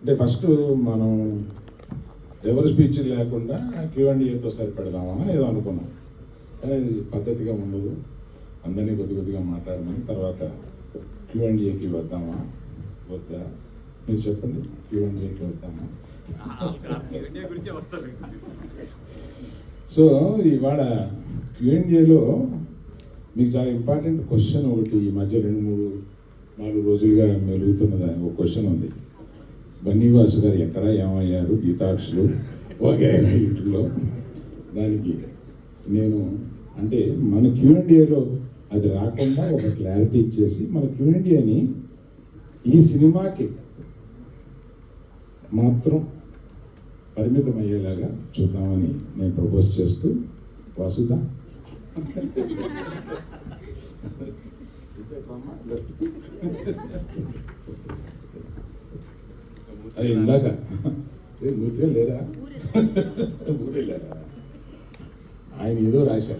అంటే ఫస్ట్ మనం ఎవరి స్పీచ్ లేకుండా Q&Aతో సరిపెడదామా ఏదో అనుకున్నాం, కానీ అది పద్ధతిగా ఉండదు. అందరినీ కొద్దిగా మాట్లాడమని తర్వాత Q&Aకి వద్దామా వద్దా మీరు చెప్పండి. Q&Aకి వద్దామా? సో ఇవాళ Q&Aలో మీకు చాలా ఇంపార్టెంట్ క్వశ్చన్ ఒకటి ఈ మధ్య 2-3-4 రోజులుగా మెలుగుతున్నది. ఒక క్వశ్చన్ ఉంది, బన్నీవాసు గారు ఎక్కడ ఏమయ్యారు గీతాక్షులు వగైరా వీటిలో. దానికి నేను అంటే మన Q&Aలో అది రాకుండా ఒక క్లారిటీ ఇచ్చేసి మన Q&Aని ఈ సినిమాకి మాత్రం పరిమితం అయ్యేలాగా చూద్దామని నేను ప్రపోజ్ చేస్తూ, వాసుదా అది ఇందాక నూతిగా లేరా ఊరెళ్ళారా ఆయన ఏదో రాశారు.